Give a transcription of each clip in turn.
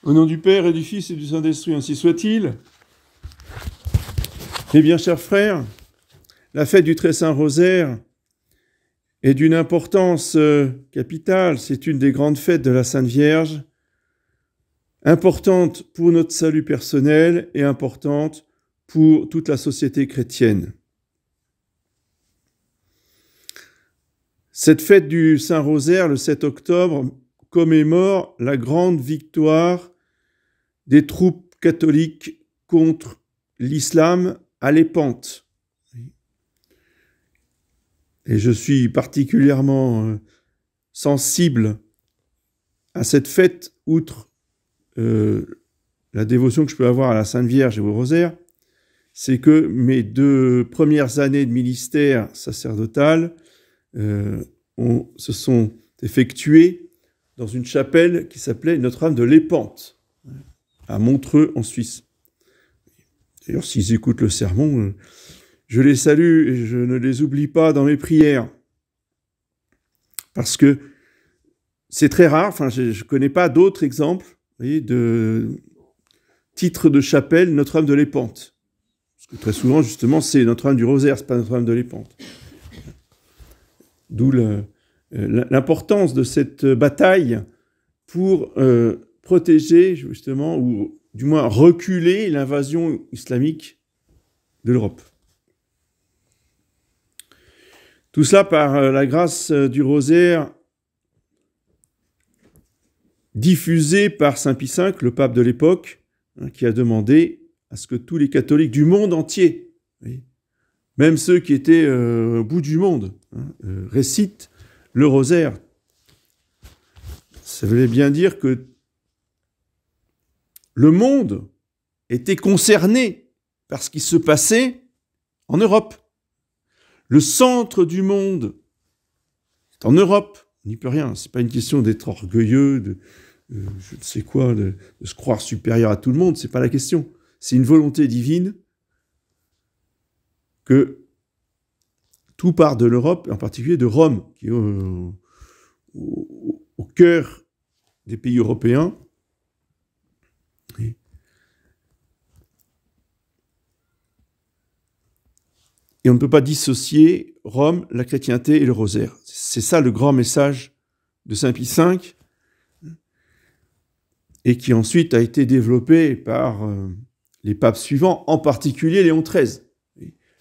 Au nom du Père et du Fils et du Saint-Esprit, ainsi soit-il. Eh bien, chers frères, la fête du Très Saint Rosaire est d'une importance capitale. C'est une des grandes fêtes de la Sainte Vierge, importante pour notre salut personnel et importante pour toute la société chrétienne. Cette fête du Saint Rosaire, le 7 octobre, commémore la grande victoire des troupes catholiques contre l'islam à Lépante. Et je suis particulièrement sensible à cette fête, outre la dévotion que je peux avoir à la Sainte Vierge et au Rosaire, c'est que mes 2 premières années de ministère sacerdotal se sont effectuées dans une chapelle qui s'appelait Notre-Dame de Lépante, à Montreux, en Suisse. D'ailleurs, s'ils écoutent le sermon, je les salue et je ne les oublie pas dans mes prières. Parce que c'est très rare, je ne connais pas d'autres exemples, vous voyez, de titres de chapelle Notre-Dame de Lépante. Parce que très souvent, justement, c'est Notre-Dame du Rosaire, ce n'est pas Notre-Dame de Lépante. D'où l'importance de cette bataille pour protéger, justement, ou du moins reculer l'invasion islamique de l'Europe. Tout cela par la grâce du Rosaire diffusé par Saint Pie V, le pape de l'époque, qui a demandé à ce que tous les catholiques du monde entier, même ceux qui étaient au bout du monde, récitent le Rosaire. Ça voulait bien dire que le monde était concerné par ce qui se passait en Europe. Le centre du monde est en Europe. On n'y peut rien. Ce n'est pas une question d'être orgueilleux, de je ne sais quoi, de se croire supérieur à tout le monde. Ce n'est pas la question. C'est une volonté divine que tout part de l'Europe, en particulier de Rome, qui est au cœur des pays européens. Et on ne peut pas dissocier Rome, la chrétienté et le rosaire. C'est ça le grand message de Saint Pie V, et qui ensuite a été développé par les papes suivants, en particulier Léon XIII.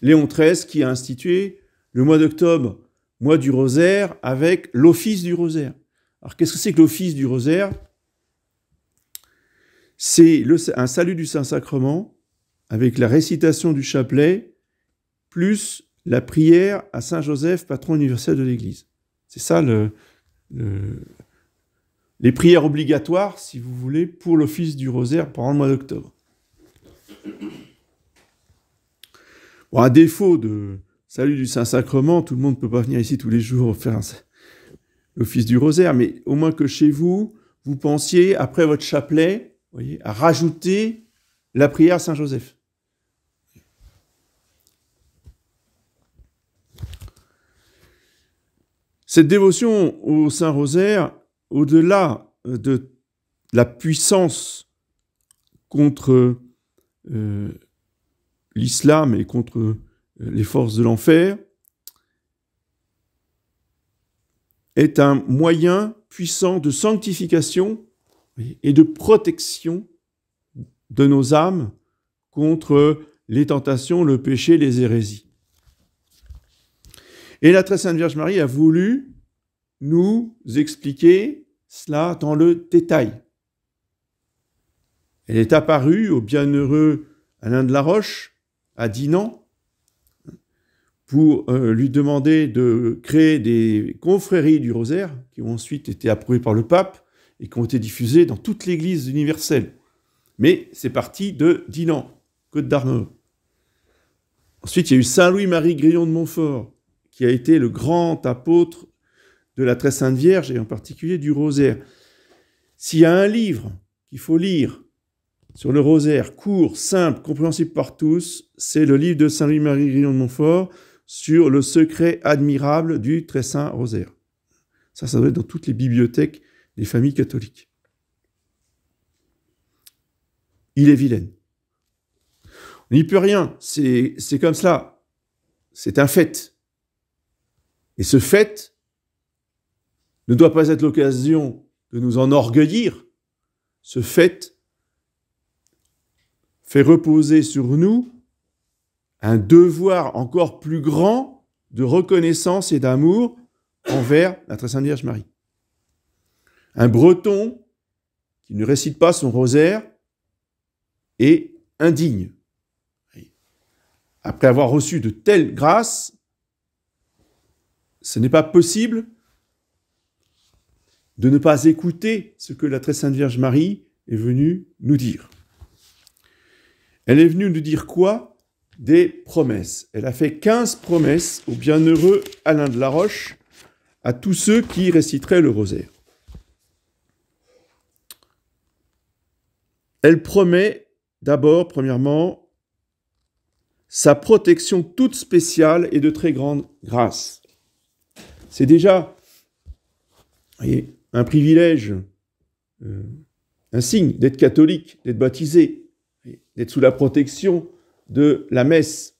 Léon XIII qui a institué le mois d'octobre, mois du rosaire, avec l'office du rosaire. Alors qu'est-ce que c'est que l'office du rosaire ? C'est un salut du Saint-Sacrement, avec la récitation du chapelet, plus la prière à Saint Joseph, patron universel de l'Église. C'est ça les prières obligatoires, si vous voulez, pour l'office du rosaire pendant le mois d'octobre. Bon, à défaut de salut du Saint-Sacrement, tout le monde ne peut pas venir ici tous les jours faire l'office du rosaire, mais au moins que chez vous, vous pensiez, après votre chapelet, voyez, à rajouter la prière à Saint Joseph. Cette dévotion au Saint-Rosaire, au-delà de la puissance contre l'islam et contre les forces de l'enfer, est un moyen puissant de sanctification et de protection de nos âmes contre les tentations, le péché, les hérésies. Et la Très Sainte Vierge Marie a voulu nous expliquer cela dans le détail. Elle est apparue au bienheureux Alain de la Roche, à Dinan, pour lui demander de créer des confréries du rosaire, qui ont ensuite été approuvées par le pape et qui ont été diffusées dans toute l'Église universelle. Mais c'est parti de Dinan, Côte d'Armor. Ensuite, il y a eu Saint-Louis-Marie Grillon de Montfort, qui a été le grand apôtre de la Très Sainte Vierge, et en particulier du rosaire. S'il y a un livre qu'il faut lire sur le rosaire, court, simple, compréhensible par tous, c'est le livre de Saint-Louis-Marie Grillon de Montfort sur le secret admirable du Très Saint Rosaire. Ça doit être dans toutes les bibliothèques des familles catholiques. il est vilaine. On n'y peut rien, c'est comme cela. C'est un fait. Et ce fait ne doit pas être l'occasion de nous enorgueillir. Ce fait fait reposer sur nous un devoir encore plus grand de reconnaissance et d'amour envers la Très Sainte Vierge Marie. Un Breton qui ne récite pas son rosaire est indigne. Après avoir reçu de telles grâces, ce n'est pas possible de ne pas écouter ce que la Très Sainte Vierge Marie est venue nous dire. Elle est venue nous dire quoi? Des promesses. Elle a fait 15 promesses au bienheureux Alain de la Roche, à tous ceux qui réciteraient le rosaire. Elle promet d'abord, premièrement, sa protection toute spéciale et de très grande grâce. C'est déjà, voyez, un privilège, un signe d'être catholique, d'être baptisé, d'être sous la protection de la messe.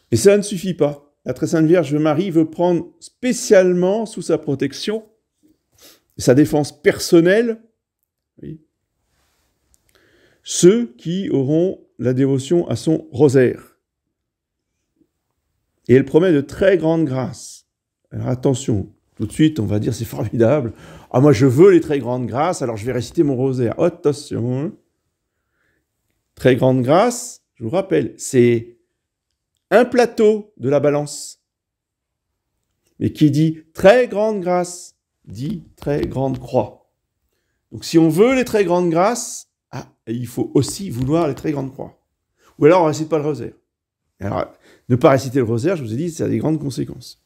Mais ça ne suffit pas. La Très Sainte Vierge Marie veut prendre spécialement sous sa protection, sa défense personnelle, oui, ceux qui auront la dévotion à son rosaire. Et elle promet de très grandes grâces. Alors attention, tout de suite on va dire c'est formidable. Ah moi je veux les très grandes grâces, alors je vais réciter mon rosaire. Attention. Très grande grâce, je vous rappelle, c'est un plateau de la balance. Mais qui dit très grande grâce, dit très grande croix. Donc si on veut les très grandes grâces, il faut aussi vouloir les très grandes croix. Ou alors on ne récite pas le rosaire. Alors, ne pas réciter le rosaire, je vous ai dit, ça a des grandes conséquences.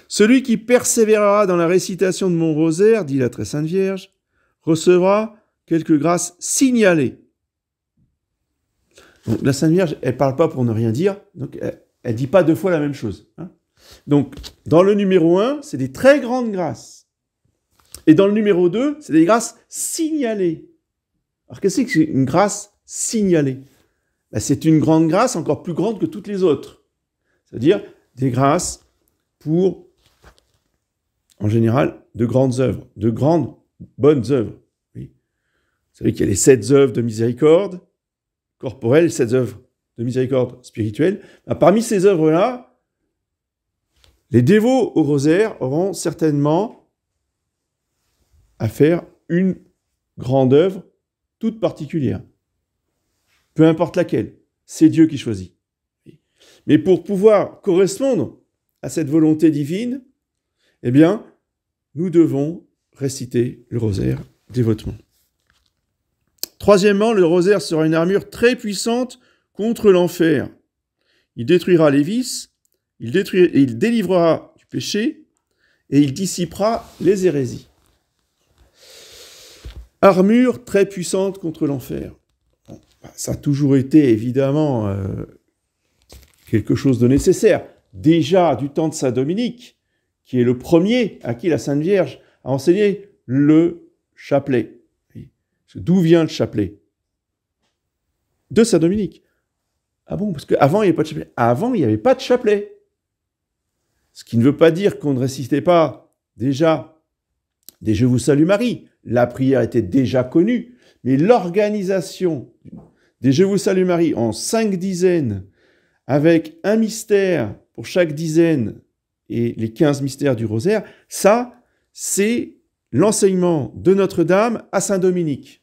Celui qui persévérera dans la récitation de mon rosaire, dit la Très Sainte Vierge, recevra quelques grâces signalées. Donc la Sainte Vierge, elle ne parle pas pour ne rien dire, donc elle ne dit pas deux fois la même chose. Hein. Donc dans le numéro 1, c'est des très grandes grâces. Et dans le numéro 2, c'est des grâces signalées. Alors qu'est-ce que c'est une grâce signalée? Ben, c'est une grande grâce encore plus grande que toutes les autres. C'est-à-dire des grâces pour, en général, de grandes œuvres, de grandes bonnes œuvres. Oui. Vous savez qu'il y a les 7 œuvres de miséricorde corporelle, 7 œuvres de miséricorde spirituelle. Ben, parmi ces œuvres-là, les dévots au rosaire auront certainement à faire une grande œuvre toute particulière. Peu importe laquelle, c'est Dieu qui choisit. Mais pour pouvoir correspondre à cette volonté divine, eh bien, nous devons réciter le rosaire dévotement. Troisièmement, le rosaire sera une armure très puissante contre l'enfer. Il détruira les vices, il délivrera du péché et il dissipera les hérésies. Armure très puissante contre l'enfer. Bon, ça a toujours été évidemment quelque chose de nécessaire. Déjà du temps de Saint Dominique, qui est le premier à qui la Sainte Vierge a enseigné le chapelet. D'où vient le chapelet? De Saint Dominique. Ah bon, parce qu'avant il n'y avait pas de chapelet. Avant il n'y avait pas de chapelet. Ce qui ne veut pas dire qu'on ne récitait pas déjà des Je vous salue Marie. La prière était déjà connue, mais l'organisation des Je vous salue Marie en 5 dizaines, avec un mystère pour chaque dizaine et les 15 mystères du rosaire, ça, c'est l'enseignement de Notre-Dame à Saint-Dominique.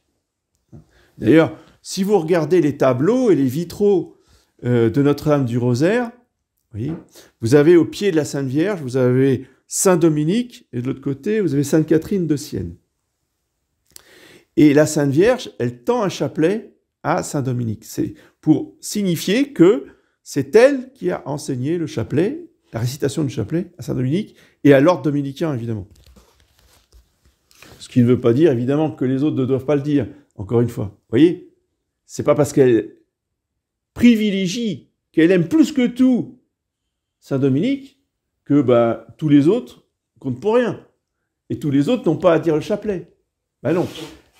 D'ailleurs, si vous regardez les tableaux et les vitraux de Notre-Dame du rosaire, vous avez au pied de la Sainte Vierge, vous avez Saint-Dominique, et de l'autre côté, vous avez Sainte-Catherine de Sienne. Et la Sainte Vierge, elle tend un chapelet à Saint-Dominique. C'est pour signifier que c'est elle qui a enseigné le chapelet, la récitation du chapelet à Saint-Dominique et à l'ordre dominicain, évidemment. Ce qui ne veut pas dire, évidemment, que les autres ne doivent pas le dire, encore une fois. Vous voyez? C'est pas parce qu'elle privilégie, qu'elle aime plus que tout Saint-Dominique, que tous les autres comptent pour rien. Et tous les autres n'ont pas à dire le chapelet. Ben non.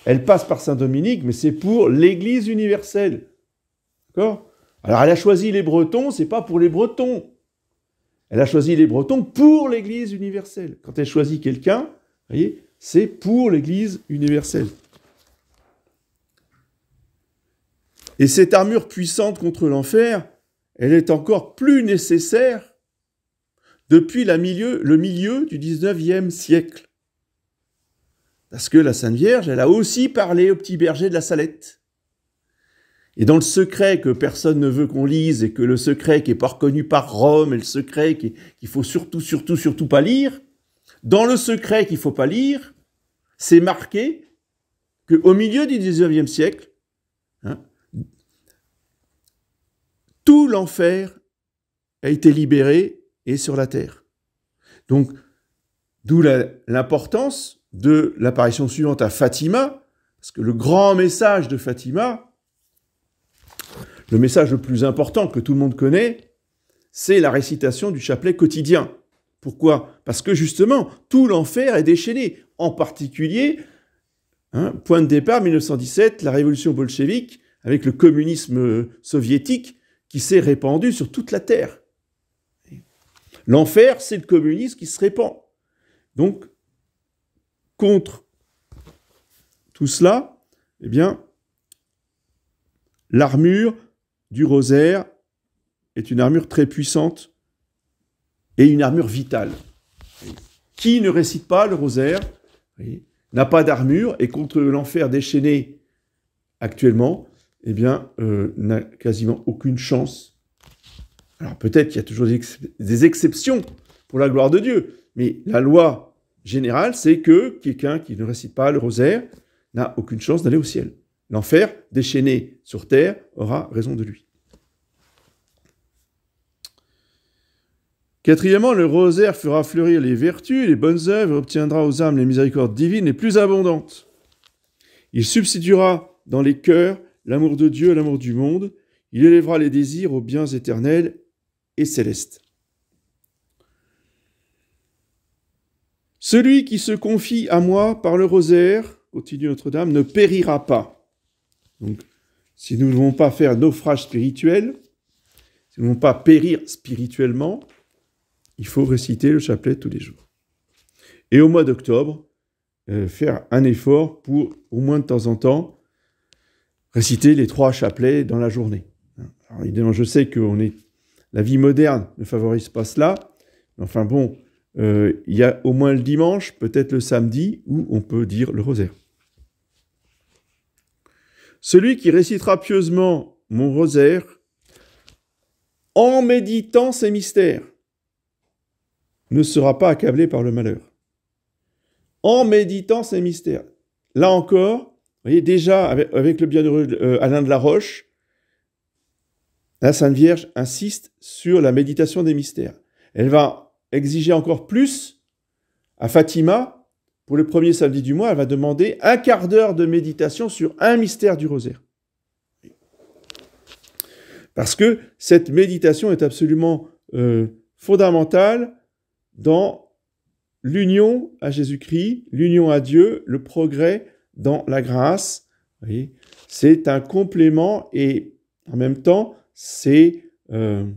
Elle passe par Saint-Dominique, mais c'est pour l'Église universelle. D'accord ? Alors, elle a choisi les Bretons, c'est pas pour les Bretons. Elle a choisi les Bretons pour l'Église universelle. Quand elle choisit quelqu'un, vous voyez, c'est pour l'Église universelle. Et cette armure puissante contre l'enfer, elle est encore plus nécessaire depuis le milieu du 19e siècle. Parce que la Sainte Vierge, elle a aussi parlé au petit berger de la Salette. Et dans le secret que personne ne veut qu'on lise, et que le secret qui n'est pas reconnu par Rome, et le secret qu'il faut surtout pas lire, dans le secret qu'il ne faut pas lire, c'est marqué qu'au milieu du 19e siècle, tout l'enfer a été libéré et sur la terre. Donc, d'où l'importance de l'apparition suivante à Fatima, parce que le grand message de Fatima, le message le plus important que tout le monde connaît, c'est la récitation du chapelet quotidien. Pourquoi ? Parce que justement, tout l'enfer est déchaîné. En particulier, point de départ, 1917, la révolution bolchevique, avec le communisme soviétique, qui s'est répandu sur toute la Terre. L'enfer, c'est le communisme qui se répand. Donc, contre tout cela, eh bien, l'armure du rosaire est une armure très puissante et une armure vitale. Qui ne récite pas le rosaire n'a pas d'armure et contre l'enfer déchaîné actuellement, eh bien, n'a quasiment aucune chance. Alors peut-être qu'il y a toujours des exceptions pour la gloire de Dieu, mais la loi générale, c'est que quelqu'un qui ne récite pas le rosaire n'a aucune chance d'aller au ciel. L'enfer, déchaîné sur terre, aura raison de lui. Quatrièmement, le rosaire fera fleurir les vertus, les bonnes œuvres, et obtiendra aux âmes les miséricordes divines les plus abondantes. Il substituera dans les cœurs l'amour de Dieu et l'amour du monde. Il élèvera les désirs aux biens éternels et célestes. Celui qui se confie à moi par le rosaire, continue Notre-Dame, ne périra pas. Donc, si nous ne voulons pas faire naufrage spirituel, si nous ne voulons pas périr spirituellement, il faut réciter le chapelet tous les jours. Et au mois d'octobre, faire un effort pour, au moins de temps en temps, réciter les 3 chapelets dans la journée. Alors, évidemment, je sais que la vie moderne ne favorise pas cela, mais enfin bon, il y a au moins le dimanche, peut-être le samedi, où on peut dire le rosaire. Celui qui récitera pieusement mon rosaire en méditant ces mystères ne sera pas accablé par le malheur. En méditant ces mystères. Là encore, vous voyez, déjà avec le bienheureux Alain de la Roche, la Sainte Vierge insiste sur la méditation des mystères. Elle va exiger encore plus à Fatima. Pour le premier samedi du mois, elle va demander 1 quart d'heure de méditation sur un mystère du rosaire. Parce que cette méditation est absolument fondamentale dans l'union à Jésus-Christ, l'union à Dieu, le progrès dans la grâce. Vous voyez, c'est un complément et en même temps, c'est un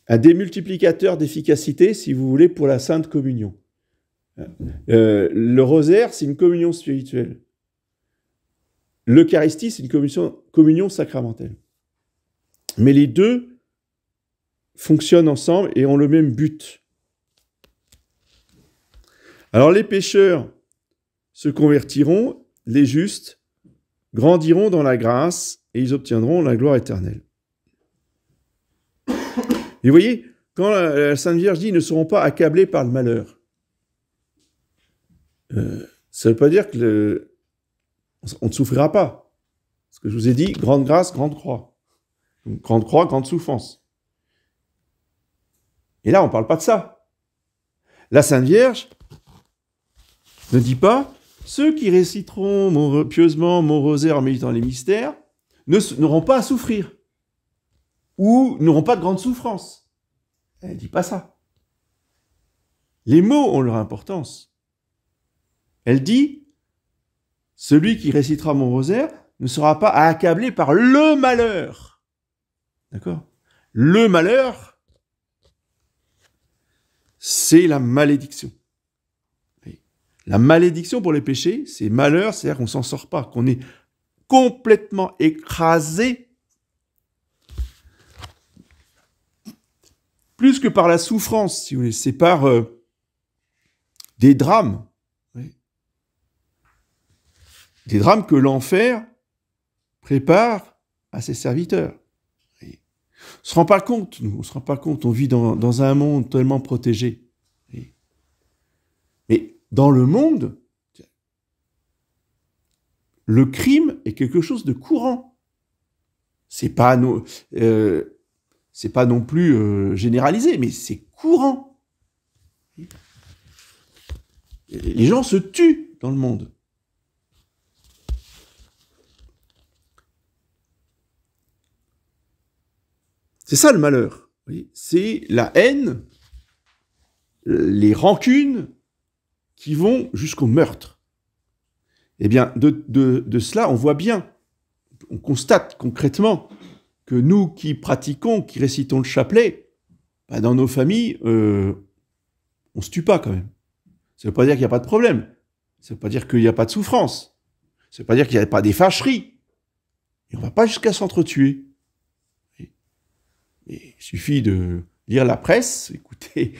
démultiplicateur d'efficacité, si vous voulez, pour la Sainte Communion. Le rosaire, c'est une communion spirituelle. L'Eucharistie, c'est une communion sacramentelle. Mais les deux fonctionnent ensemble et ont le même but. Alors les pécheurs se convertiront, les justes grandiront dans la grâce et ils obtiendront la gloire éternelle. Et vous voyez, quand la Sainte Vierge dit « ils ne seront pas accablés par le malheur », ça ne veut pas dire que on ne souffrira pas. Ce que je vous ai dit, grande grâce, grande croix. Donc, grande croix, grande souffrance. Et là, on ne parle pas de ça. La Sainte Vierge ne dit pas « ceux qui réciteront pieusement mon rosaire en méditant les mystères n'auront pas à souffrir ou n'auront pas de grande souffrance ». Elle ne dit pas ça. Les mots ont leur importance. Elle dit celui qui récitera mon rosaire ne sera pas accablé par le malheur. D'accord? Le malheur, c'est la malédiction. La malédiction pour les péchés, c'est malheur, c'est-à-dire qu'on ne s'en sort pas, qu'on est complètement écrasé, plus que par la souffrance, si vous voulez, c'est par des drames. Oui. Des drames que l'enfer prépare à ses serviteurs. Oui. On ne se rend pas compte, nous, on ne se rend pas compte, on vit dans un monde tellement protégé. Oui. Mais dans le monde, le crime est quelque chose de courant. C'est pas non plus généralisé, mais c'est courant. Les gens se tuent dans le monde. C'est ça le malheur. C'est la haine, les rancunes qui vont jusqu'au meurtre. Eh bien, de cela, on voit bien, on constate concrètement que nous qui pratiquons, qui récitons le chapelet, bah dans nos familles, on se tue pas quand même. Ça ne veut pas dire qu'il n'y a pas de problème. Ça ne veut pas dire qu'il n'y a pas de souffrance. Ça ne veut pas dire qu'il n'y a pas des fâcheries. Et on ne va pas jusqu'à s'entretuer. Il suffit de lire la presse, écouter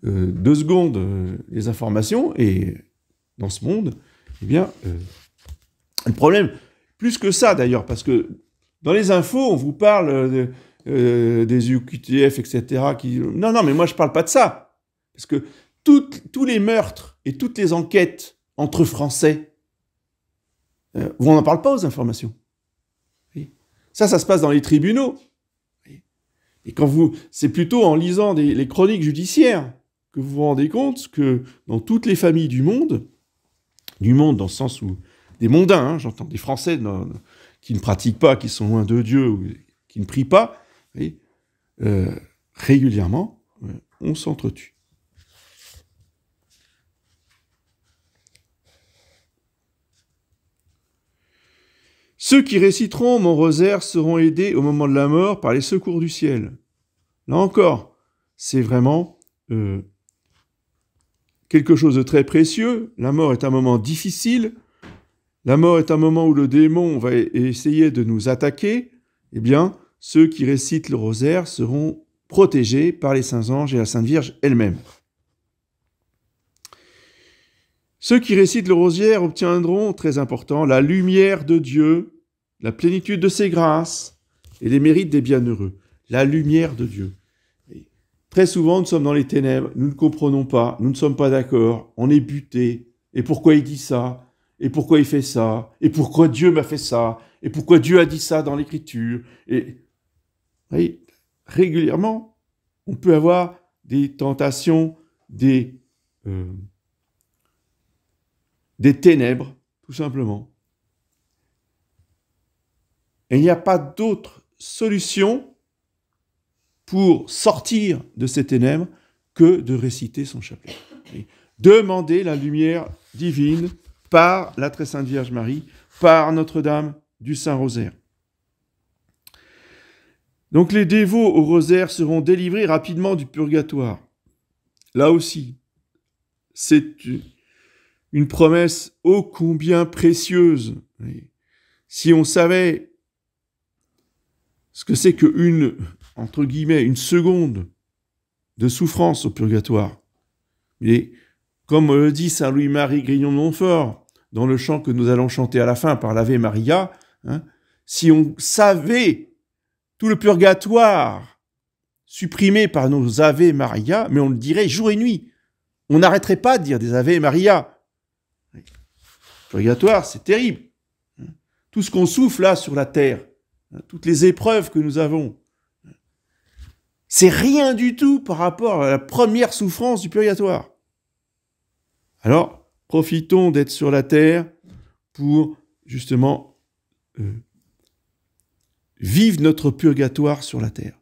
2 secondes les informations, et dans ce monde, eh bien, le problème, plus que ça d'ailleurs, parce que dans les infos, on vous parle des UQTF, etc. Non, mais moi je ne parle pas de ça. Parce que tous les meurtres et toutes les enquêtes entre Français, on n'en parle pas aux informations. Oui. Ça se passe dans les tribunaux. Oui. Et c'est plutôt en lisant les chroniques judiciaires que vous vous rendez compte que dans toutes les familles du monde dans le sens où des mondains, hein, j'entends des Français qui ne pratiquent pas, qui sont loin de Dieu, ou qui ne prient pas, oui, régulièrement, on s'entretue. Ceux qui réciteront mon rosaire seront aidés au moment de la mort par les secours du ciel. Là encore, c'est vraiment quelque chose de très précieux. La mort est un moment difficile. La mort est un moment où le démon va essayer de nous attaquer. Eh bien, ceux qui récitent le rosaire seront protégés par les saints anges et la Sainte Vierge elle-même. Ceux qui récitent le rosaire obtiendront, très important, la lumière de Dieu, la plénitude de ses grâces et les mérites des bienheureux. La lumière de Dieu. Et très souvent, nous sommes dans les ténèbres, nous ne comprenons pas, nous ne sommes pas d'accord, on est butés. Et pourquoi il dit ça? Et pourquoi il fait ça? Et pourquoi Dieu m'a fait ça? Et pourquoi Dieu a dit ça dans l'Écriture? Et oui, régulièrement, on peut avoir des tentations, des ténèbres, tout simplement. Et il n'y a pas d'autre solution pour sortir de ces ténèbres que de réciter son chapelet. Demander la lumière divine par la très sainte Vierge Marie, par Notre-Dame du Saint-Rosaire. Donc les dévots au rosaire seront délivrés rapidement du purgatoire. Là aussi, c'est une promesse ô combien précieuse. Si on savait ce que c'est entre guillemets, une seconde de souffrance au purgatoire. Et comme le dit saint Louis-Marie Grignon de Montfort, dans le chant que nous allons chanter à la fin par l'Ave Maria, hein, si on savait tout le purgatoire supprimé par nos Ave Maria, mais on le dirait jour et nuit. On n'arrêterait pas de dire des Ave Maria. Le purgatoire, c'est terrible. Tout ce qu'on souffle là sur la terre, toutes les épreuves que nous avons, c'est rien du tout par rapport à la première souffrance du purgatoire. Alors, profitons d'être sur la terre pour, justement, vivre notre purgatoire sur la terre.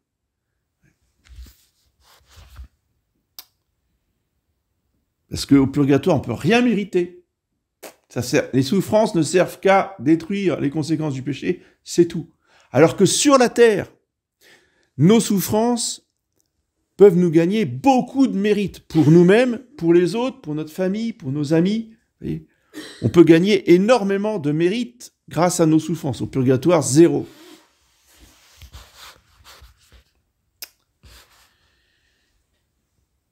Parce qu'au purgatoire, on ne peut rien mériter. Les souffrances ne servent qu'à détruire les conséquences du péché, c'est tout. Alors que sur la terre, nos souffrances peuvent nous gagner beaucoup de mérite pour nous-mêmes, pour les autres, pour notre famille, pour nos amis. Vous voyez, on peut gagner énormément de mérite grâce à nos souffrances. Au purgatoire, 0.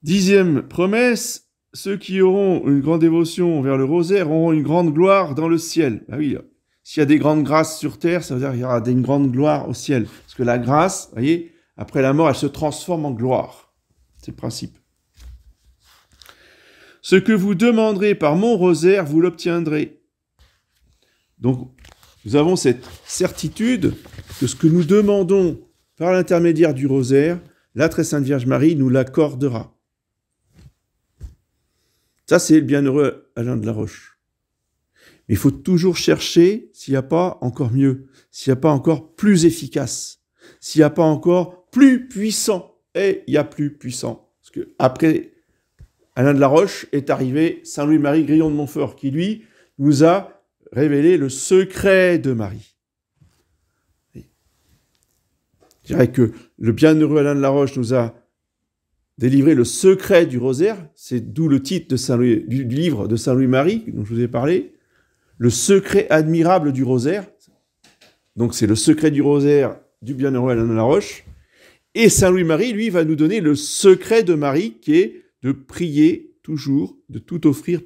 Dixième promesse, ceux qui auront une grande dévotion vers le rosaire auront une grande gloire dans le ciel. Ah oui, s'il y a des grandes grâces sur terre, ça veut dire qu'il y aura une grande gloire au ciel. Parce que la grâce, vous voyez, après la mort, elle se transforme en gloire. C'est le principe. Ce que vous demanderez par mon rosaire, vous l'obtiendrez. Donc, nous avons cette certitude que ce que nous demandons par l'intermédiaire du rosaire, la Très Sainte Vierge Marie nous l'accordera. Ça, c'est le bienheureux Alain de la Roche. Mais il faut toujours chercher s'il n'y a pas encore mieux, s'il n'y a pas encore plus efficace, s'il n'y a pas encore plus puissant. Et il y a plus puissant. Parce que après Alain de la Roche est arrivé Saint Louis-Marie Grillon de Montfort, qui lui nous a révélé le secret de Marie. Je dirais que le bienheureux Alain de la Roche nous a délivré le secret du rosaire, c'est d'où le titre de du livre de Saint Louis-Marie, dont je vous ai parlé, le secret admirable du rosaire. Donc c'est le secret du rosaire du bienheureux Alain de la Roche. Et Saint Louis-Marie, lui, va nous donner le secret de Marie, qui est de prier toujours, de tout offrir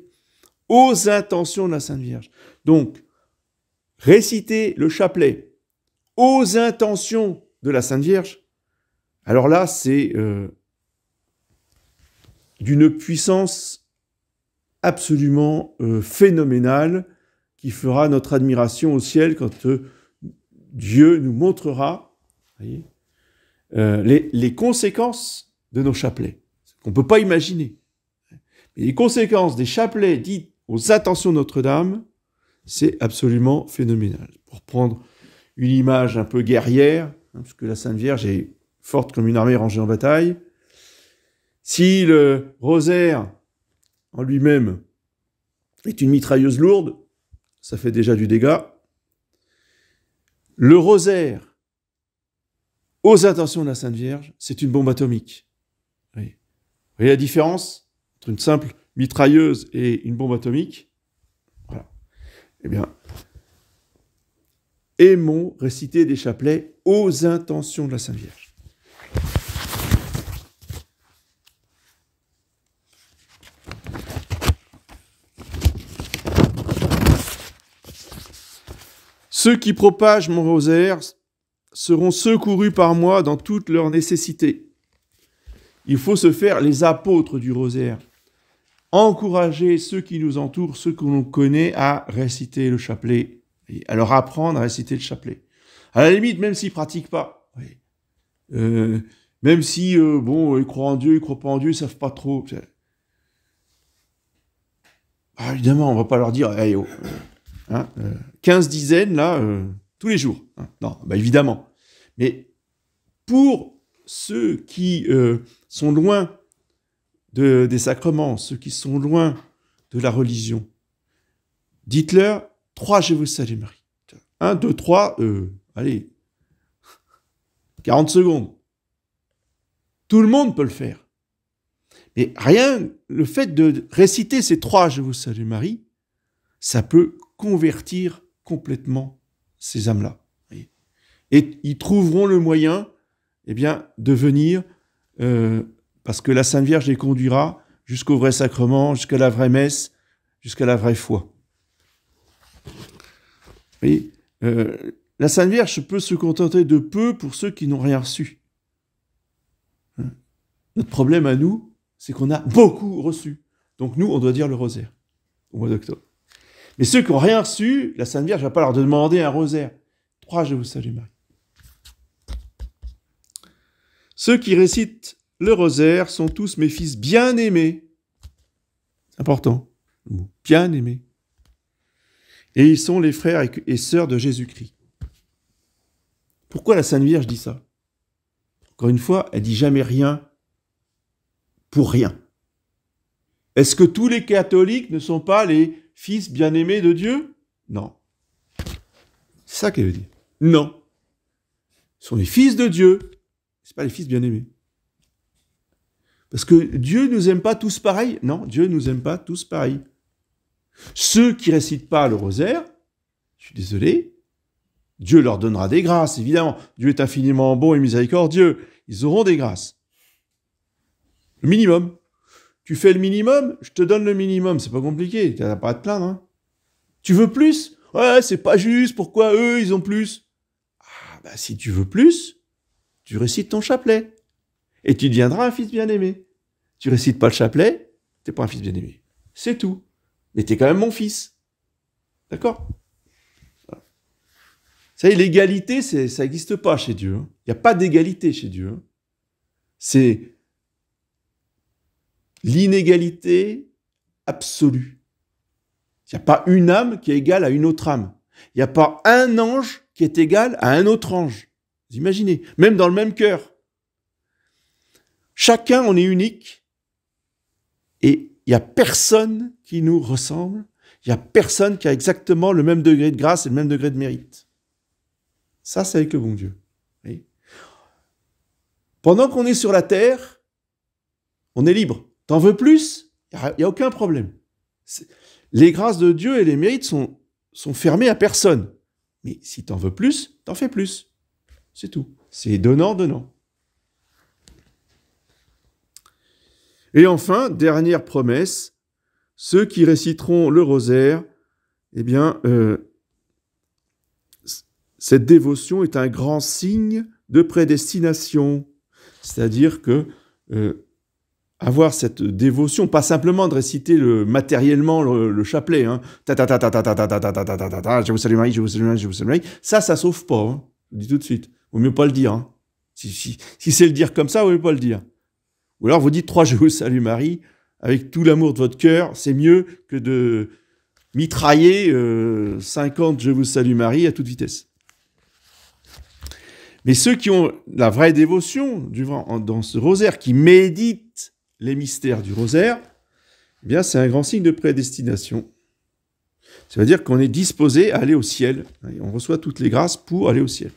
aux intentions de la Sainte Vierge. Donc, réciter le chapelet aux intentions de la Sainte Vierge, alors là, c'est d'une puissance absolument phénoménale qui fera notre admiration au ciel quand Dieu nous montrera, voyez, les conséquences de nos chapelets, qu'on ne peut pas imaginer. Mais les conséquences des chapelets dits aux intentions de Notre-Dame, c'est absolument phénoménal. Pour prendre une image un peu guerrière, parce que la Sainte Vierge est forte comme une armée rangée en bataille, si le rosaire en lui-même est une mitrailleuse lourde, ça fait déjà du dégât. Le rosaire aux intentions de la Sainte Vierge, c'est une bombe atomique. Vous voyez la différence entre une simple mitrailleuse et une bombe atomique? Voilà. Eh bien, aimons réciter des chapelets aux intentions de la Sainte Vierge. Ceux qui propagent mon rosaire seront secourus par moi dans toutes leurs nécessités. Il faut se faire les apôtres du rosaire. Encourager ceux qui nous entourent, ceux que l'on connaît, à réciter le chapelet, à leur apprendre à réciter le chapelet. À la limite, même s'ils ne pratiquent pas, même si, ils croient en Dieu, ils ne croient pas en Dieu, ils ne savent pas trop. Évidemment, on ne va pas leur dire, 15 dizaines, là, tous les jours. Non, évidemment. Mais pour ceux qui sont loin des sacrements, ceux qui sont loin de la religion, dites-leur 3 Je vous salue Marie. 1, 2, 3, allez, 40 secondes. Tout le monde peut le faire. Mais rien, le fait de réciter ces 3 Je vous salue Marie, ça peut convertir complètement ces âmes-là. Et ils trouveront le moyen, de venir, parce que la Sainte Vierge les conduira jusqu'au vrai sacrement, jusqu'à la vraie messe, jusqu'à la vraie foi. Et, la Sainte Vierge peut se contenter de peu pour ceux qui n'ont rien reçu. Notre problème à nous, c'est qu'on a beaucoup reçu. Donc nous, on doit dire le rosaire au mois d'octobre. Mais ceux qui n'ont rien reçu, la Sainte Vierge ne va pas leur demander un rosaire. 3 Je vous salue Marie. Ceux qui récitent le rosaire sont tous mes fils bien-aimés. C'est important. Bien-aimés. Et ils sont les frères et sœurs de Jésus-Christ. Pourquoi la Sainte Vierge dit ça? Encore une fois, elle dit jamais rien pour rien. Est-ce que tous les catholiques ne sont pas les fils bien-aimés de Dieu? Non. C'est ça qu'elle veut dire. Non. Ils sont les fils de Dieu. C'est pas les fils bien-aimés. Parce que Dieu nous aime pas tous pareils. Non, Dieu nous aime pas tous pareils. Ceux qui récitent pas le rosaire, je suis désolé, Dieu leur donnera des grâces, évidemment. Dieu est infiniment bon et miséricordieux. Ils auront des grâces. Le minimum. Tu fais le minimum, je te donne le minimum. C'est pas compliqué, tu n'as pas à te plaindre. Hein. Tu veux plus? Ouais, c'est pas juste. Pourquoi eux, ils ont plus? Ah, bah, si tu veux plus, tu récites ton chapelet. Et tu deviendras un fils bien-aimé. Tu récites pas le chapelet, t'es pas un fils bien-aimé. C'est tout. Mais t'es quand même mon fils. D'accord? Voilà. Vous savez, l'égalité, ça n'existe pas chez Dieu. Hein. Il n'y a pas d'égalité chez Dieu. Hein. C'est l'inégalité absolue. Il n'y a pas une âme qui est égale à une autre âme. Il n'y a pas un ange qui est égal à un autre ange. Vous imaginez? Même dans le même cœur. Chacun, on est unique. Et il n'y a personne qui nous ressemble. Il n'y a personne qui a exactement le même degré de grâce et le même degré de mérite. Ça, c'est avec le bon Dieu. Oui. Pendant qu'on est sur la terre, on est libre. T'en veux plus? Il n'y a aucun problème. Les grâces de Dieu et les mérites sont fermés à personne. Mais si t'en veux plus, t'en fais plus. C'est tout. C'est donnant. Et enfin, dernière promesse, ceux qui réciteront le rosaire, eh bien, cette dévotion est un grand signe de prédestination. C'est-à-dire que avoir cette dévotion, pas simplement de réciter matériellement le chapelet, hein, je vous salue Marie, je vous salue Marie, je vous salue Marie, ça sauve pas, hein, je vous dis tout de suite. Vaut mieux pas le dire. Hein. Si c'est le dire comme ça, vaut mieux pas le dire. Ou alors vous dites 3 je vous salue Marie, avec tout l'amour de votre cœur, c'est mieux que de mitrailler 50 je vous salue Marie à toute vitesse. Mais ceux qui ont la vraie dévotion dans ce rosaire, qui méditent les mystères du rosaire, eh bien c'est un grand signe de prédestination. Ça veut dire qu'on est disposé à aller au ciel. On reçoit toutes les grâces pour aller au ciel.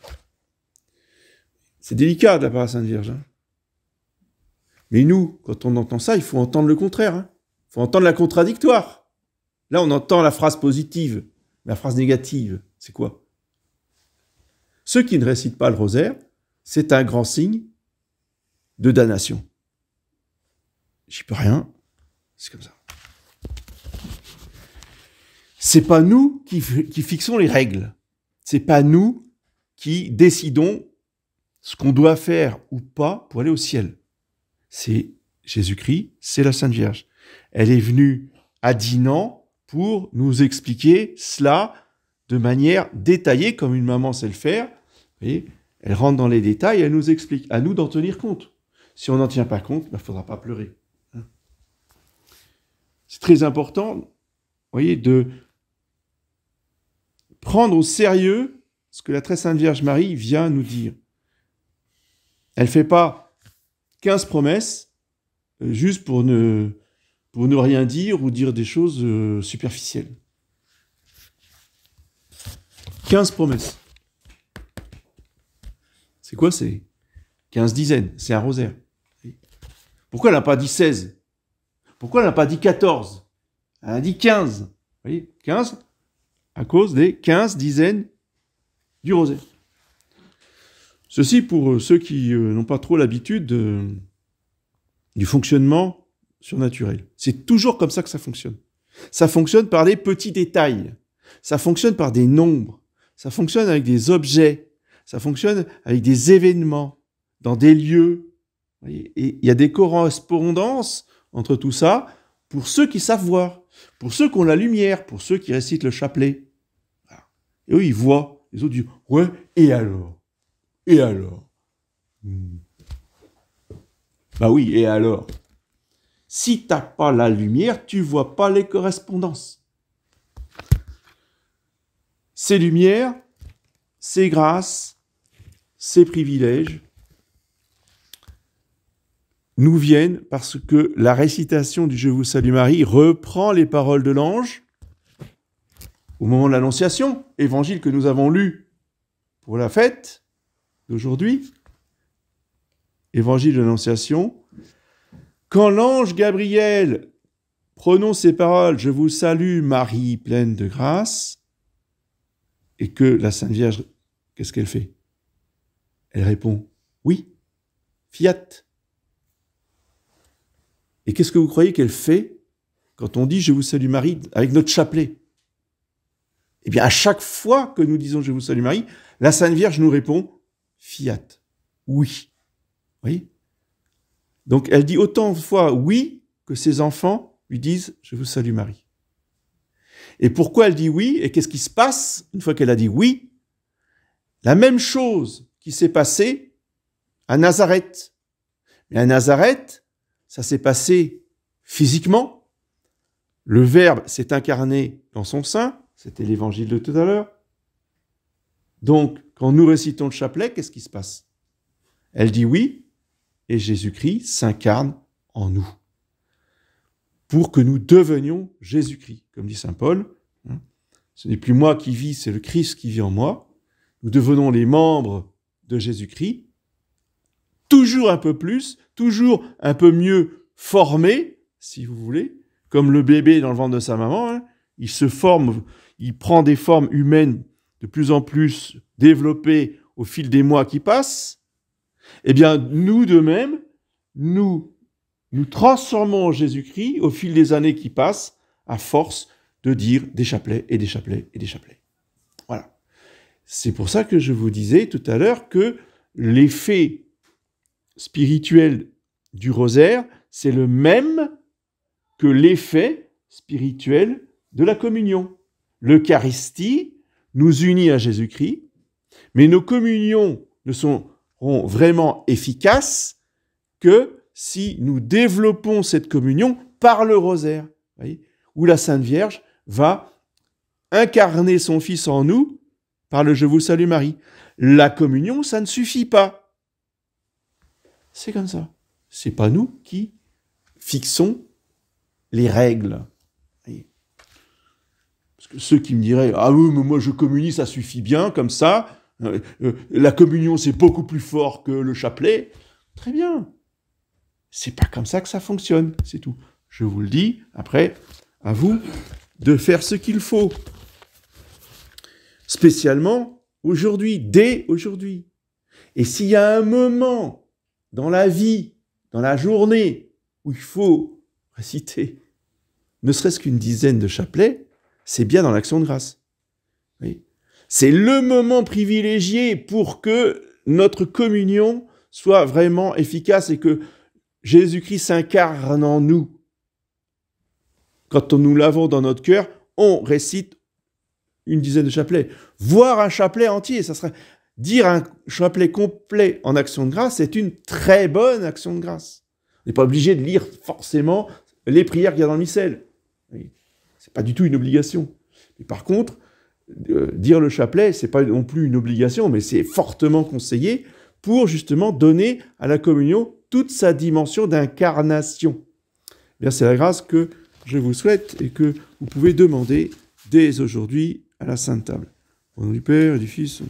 C'est délicat de la part de la Sainte Vierge. Hein. Mais nous, quand on entend ça, il faut entendre le contraire. Hein. Il faut entendre la contradictoire. Là, on entend la phrase positive. Mais la phrase négative, c'est quoi? Ceux qui ne récitent pas le rosaire, c'est un grand signe de damnation. J'y peux rien, c'est comme ça. C'est pas nous qui fixons les règles. C'est pas nous qui décidons ce qu'on doit faire ou pas pour aller au ciel. C'est Jésus-Christ, c'est la Sainte Vierge. Elle est venue à Dinan pour nous expliquer cela de manière détaillée, comme une maman sait le faire. Vous voyez, elle rentre dans les détails, elle nous explique. À nous d'en tenir compte. Si on n'en tient pas compte, il ne faudra pas pleurer. C'est très important, vous voyez, de prendre au sérieux ce que la très Sainte Vierge Marie vient nous dire. Elle ne fait pas 15 promesses juste pour ne rien dire ou dire des choses superficielles. 15 promesses. C'est quoi? C'est 15 dizaines. C'est un rosaire. Pourquoi elle n'a pas dit 16? Pourquoi elle n'a pas dit 14? Elle a dit 15. Vous voyez, 15 à cause des 15 dizaines du rosaire. Ceci pour ceux qui n'ont pas trop l'habitude du fonctionnement surnaturel. C'est toujours comme ça que ça fonctionne. Ça fonctionne par des petits détails. Ça fonctionne par des nombres. Ça fonctionne avec des objets. Ça fonctionne avec des événements, dans des lieux. Et il y a des correspondances entre tout ça pour ceux qui savent voir, pour ceux qui ont la lumière, pour ceux qui récitent le chapelet. Et eux, ils voient. Les autres disent « Ouais, et alors? Et alors ?» Bah oui, et alors? Si tu n'as pas la lumière, tu ne vois pas les correspondances. Ces lumières, ces grâces, ces privilèges nous viennent parce que la récitation du Je vous salue Marie reprend les paroles de l'ange au moment de l'Annonciation, évangile que nous avons lu pour la fête d'aujourd'hui, évangile de l'Annonciation, quand l'ange Gabriel prononce ces paroles, « Je vous salue Marie, pleine de grâce », et que la Sainte Vierge, qu'est-ce qu'elle fait? Elle répond « Oui, fiat ». Et qu'est-ce que vous croyez qu'elle fait quand on dit « Je vous salue Marie » avec notre chapelet? Eh bien, à chaque fois que nous disons « Je vous salue Marie », la Sainte Vierge nous répond « Fiat », oui. Vous voyez? Donc, elle dit autant de fois « oui » que ses enfants lui disent « Je vous salue Marie ». Et pourquoi elle dit « oui » et qu'est-ce qui se passe une fois qu'elle a dit « oui » La même chose qui s'est passée à Nazareth. Mais à Nazareth, ça s'est passé physiquement. Le Verbe s'est incarné dans son sein. C'était l'évangile de tout à l'heure. Donc, quand nous récitons le chapelet, qu'est-ce qui se passe? Elle dit oui, et Jésus-Christ s'incarne en nous. Pour que nous devenions Jésus-Christ. Comme dit saint Paul, ce n'est plus moi qui vis, c'est le Christ qui vit en moi. Nous devenons les membres de Jésus-Christ, toujours un peu plus, toujours un peu mieux formés, si vous voulez, comme le bébé dans le ventre de sa maman, il se forme, il prend des formes humaines de plus en plus développées au fil des mois qui passent. Eh bien, nous de même, nous transformons en Jésus-Christ au fil des années qui passent, à force de dire des chapelets et des chapelets et des chapelets. Voilà. C'est pour ça que je vous disais tout à l'heure que l'effet spirituel du rosaire, c'est le même que l'effet spirituel de la communion. L'Eucharistie nous unit à Jésus-Christ, mais nos communions ne seront vraiment efficaces que si nous développons cette communion par le rosaire, voyez, où la Sainte Vierge va incarner son Fils en nous par le « Je vous salue Marie ». La communion, ça ne suffit pas. C'est comme ça. C'est pas nous qui fixons les règles. Parce que ceux qui me diraient « Ah oui, mais moi je communie, ça suffit bien, comme ça. La communion, c'est beaucoup plus fort que le chapelet. » Très bien. C'est pas comme ça que ça fonctionne, c'est tout. Je vous le dis, après, à vous de faire ce qu'il faut. Spécialement aujourd'hui, dès aujourd'hui. Et s'il y a un moment dans la vie, dans la journée, où il faut réciter ne serait-ce qu'une dizaine de chapelets, c'est bien dans l'action de grâce. Oui. C'est le moment privilégié pour que notre communion soit vraiment efficace et que Jésus-Christ s'incarne en nous. Quand nous l'avons dans notre cœur, on récite une dizaine de chapelets. Voir un chapelet entier, ça serait dire un chapelet complet en action de grâce, c'est une très bonne action de grâce. On n'est pas obligé de lire forcément les prières qu'il y a dans le missel. C'est pas du tout une obligation. Mais par contre, dire le chapelet, c'est pas non plus une obligation, mais c'est fortement conseillé pour justement donner à la communion toute sa dimension d'incarnation. Bien, c'est la grâce que je vous souhaite et que vous pouvez demander dès aujourd'hui à la Sainte Table. Au nom du Père et du Fils.